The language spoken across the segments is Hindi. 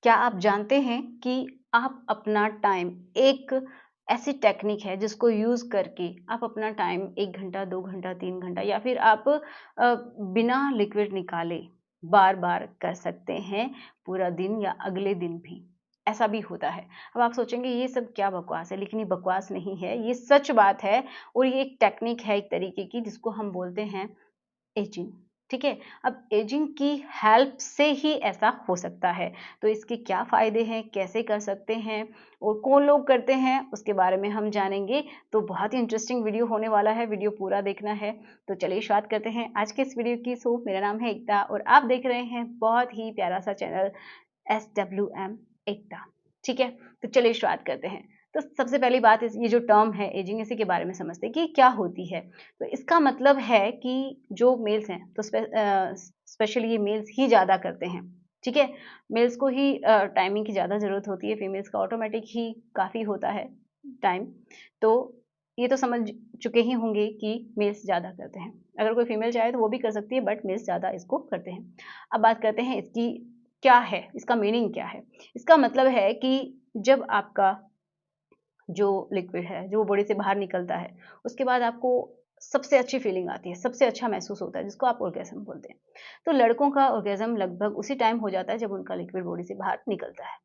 क्या आप जानते हैं कि आप अपना टाइम एक ऐसी टेक्निक है जिसको यूज़ करके आप अपना टाइम 1 घंटा, 2 घंटा, 3 घंटा या फिर आप बिना लिक्विड निकाले बार-बार कर सकते हैं, पूरा दिन या अगले दिन भी। ऐसा भी होता है। अब आप सोचेंगे ये सब क्या बकवास है, लेकिन ये बकवास नहीं है, ये सच बात है और ये एक टेक्निक है एक तरीके की जिसको हम बोलते हैं एजिंग। ठीक है? अब एजिंग की हेल्प से ही ऐसा हो सकता है। तो इसके क्या फ़ायदे हैं, कैसे कर सकते हैं और कौन लोग करते हैं, उसके बारे में हम जानेंगे। तो बहुत ही इंटरेस्टिंग वीडियो होने वाला है, वीडियो पूरा देखना है। तो चलिए शुरुआत करते हैं आज के इस वीडियो की। मेरा नाम है एकता और आप देख रहे हैं बहुत ही प्यारा-सा चैनल SWM एकता। ठीक है? तो चलिए शुरुआत करते हैं। तो सबसे पहली बात ये जो टर्म है एजिंग, इसी के बारे में समझते हैं कि क्या होती है। तो इसका मतलब है कि जो मेल्स हैं तो स्पेशली ये मेल्स ही ज़्यादा करते हैं। ठीक है? मेल्स को ही टाइमिंग की ज़्यादा ज़रूरत होती है, फीमेल्स का ऑटोमेटिक ही काफ़ी होता है टाइम। तो ये तो समझ चुके ही होंगे कि मेल्स ज़्यादा करते हैं। अगर कोई फीमेल चाहे तो वो भी कर सकती है, बट मेल्स ज़्यादा इसको करते हैं। अब बात करते हैं इसकी क्या है, इसका मीनिंग क्या है। इसका मतलब है कि जब आपका जो लिक्विड है, जो बॉडी से बाहर निकलता है, उसके बाद आपको सबसे अच्छी फीलिंग आती है, सबसे अच्छा महसूस होता है, जिसको आप ऑर्गेज़्म बोलते हैं। तो लड़कों का ऑर्गेज़्म लगभग उसी टाइम हो जाता है जब उनका लिक्विड बॉडी से बाहर निकलता है।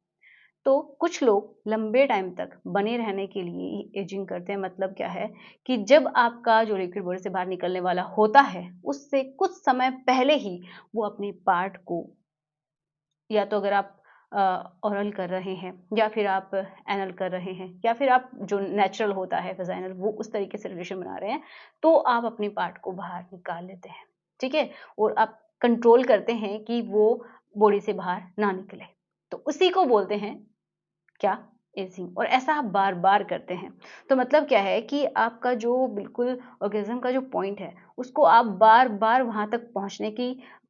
तो कुछ लोग लंबे टाइम तक बने रहने के लिए एजिंग करते हैं। मतलब क्या है कि जब आपका जो लिक्विड बॉडी से बाहर निकलने वाला होता है, उससे कुछ समय पहले ही वो अपने पार्ट को, या तो अगर आप ओरल कर रहे हैं या फिर आप एनल कर रहे हैं या फिर आप जो नेचुरल होता है वेजाइनल, वो उस तरीके से रिलेशन बना रहे हैं, तो आप अपने पार्ट को बाहर निकाल लेते हैं। ठीक है? और आप कंट्रोल करते हैं कि वो बॉडी से बाहर ना निकले। तो उसी को बोलते हैं क्या? एजिंग। और ऐसा आप बार-बार करते हैं। तो मतलब क्या है कि आपका जो बिल्कुल ऑर्गेज़्म का जो पॉइंट है, उसको आप बार-बार वहाँ तक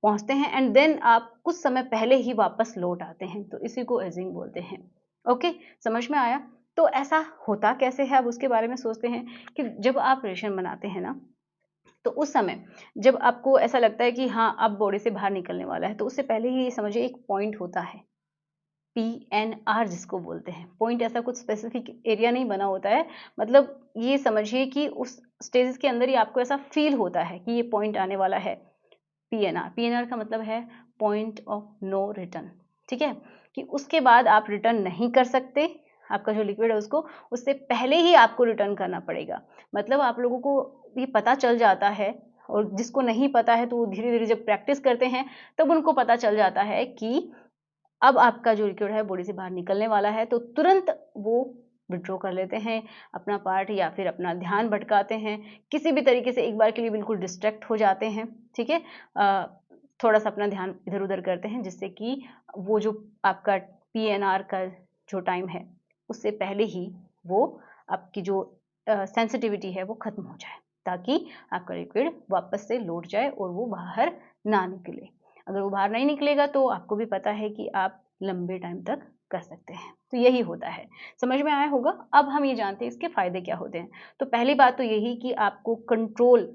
पहुँचते हैं एंड देन आप कुछ समय पहले ही वापस लौट आते हैं। तो इसी को एजिंग बोलते हैं। ओके, समझ में आया? तो ऐसा होता कैसे है, अब उसके बारे में सोचते हैं कि जब आप रिलेशन बनाते हैं ना, तो उस समय जब आपको ऐसा लगता है कि हाँ, अब बॉडी से बाहर निकलने वाला है, तो उससे पहले ही ये समझिए एक पॉइंट होता है। पीएनआर जिसको बोलते हैं। पॉइंट ऐसा कुछ स्पेसिफिक एरिया नहीं बना होता है। मतलब ये समझिए कि उस स्टेजेस के अंदर ही आपको ऐसा फ़ील होता है कि ये पॉइंट आने वाला है, पीएनआर। पीएनआर का मतलब है पॉइंट ऑफ नो रिटर्न। ठीक है? कि उसके बाद आप रिटर्न नहीं कर सकते, आपका जो लिक्विड है उसको, उससे पहले ही आपको रिटर्न करना पड़ेगा। मतलब आप लोगों को ये पता चल जाता है, और जिसको नहीं पता है तो वो धीरे-धीरे जब प्रैक्टिस करते हैं, तब उनको पता चल जाता है कि अब आपका जो लिक्विड है बॉडी से बाहर निकलने वाला है, तो तुरंत वो विथड्रॉ कर लेते हैं अपना पार्ट या फिर अपना ध्यान भटकाते हैं। किसी भी तरीके से एक बार के लिए बिल्कुल डिस्ट्रैक्ट हो जाते हैं। ठीक है? थोड़ा-सा अपना ध्यान इधर-उधर करते हैं, जिससे कि वो जो आपका पीएनआर का जो टाइम है, उससे पहले ही वो आपकी जो सेंसिटिविटी है वो खत्म हो जाए, ताकि आपका लिक्विड वापस से लौट जाए और वो बाहर ना निकले। अगर वो बाहर नहीं निकलेगा तो आपको भी पता है कि आप लंबे टाइम तक कर सकते हैं। तो यही होता है। समझ में आया होगा? अब हम ये जानते हैं इसके फ़ायदे क्या होते हैं। तो पहली बात तो यही कि आपको कंट्रोल,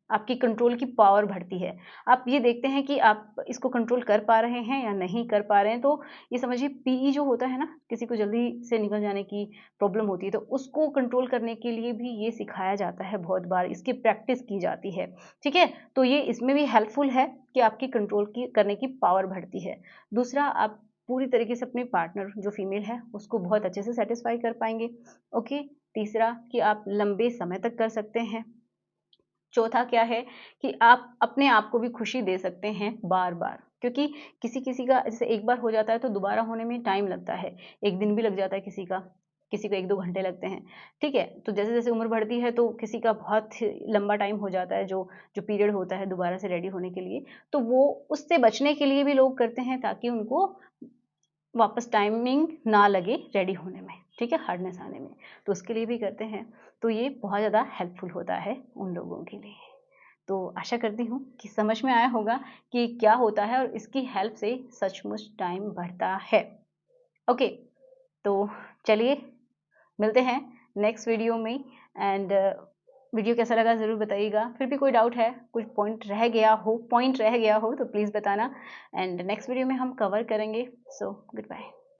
आपकी कंट्रोल की पावर बढ़ती है। आप ये देखते हैं कि आप इसको कंट्रोल कर पा रहे हैं या नहीं कर पा रहे हैं। तो ये समझिए पीई जो होता है ना, किसी को जल्दी से निकल जाने की प्रॉब्लम होती है, तो उसको कंट्रोल करने के लिए भी ये सिखाया जाता है बहुत बार, इसकी प्रैक्टिस की जाती है। ठीक है? तो ये इसमें भी हेल्पफुल है कि आपकी कंट्रोल की करने की पावर बढ़ती है। दूसरा, आप पूरी तरीके से अपने पार्टनर जो फीमेल है, उसको बहुत अच्छे से सैटिस्फाई कर पाएँगे। ओके? तीसरा कि आप लंबे समय तक कर सकते हैं। चौथा क्या है कि आप अपने आप को भी खुशी दे सकते हैं बार-बार, क्योंकि किसी-किसी का जैसे एक बार हो जाता है तो दोबारा होने में टाइम लगता है। 1 दिन भी लग जाता है किसी को 1-2 घंटे लगते हैं। ठीक है? तो जैसे-जैसे उम्र बढ़ती है तो किसी का बहुत लंबा टाइम हो जाता है, जो जो पीरियड होता है दोबारा से रेडी होने के लिए। तो वो उससे बचने के लिए भी लोग करते हैं, ताकि उनको वापस टाइमिंग ना लगे रेडी होने में, ठीक है? हार्डनेस आने में। तो उसके लिए भी करते हैं। तो ये बहुत ज़्यादा हेल्पफुल होता है उन लोगों के लिए। तो आशा करती हूँ कि समझ में आया होगा कि क्या होता है और इसकी हेल्प से सचमुच टाइम बढ़ता है। ओके, तो चलिए मिलते हैं नेक्स्ट वीडियो में। एंड वीडियो कैसा लगा ज़रूर बताइएगा। फिर भी कोई डाउट है, कुछ पॉइंट रह गया हो तो प्लीज़ बताना, एंड नेक्स्ट वीडियो में हम कवर करेंगे। So good bye.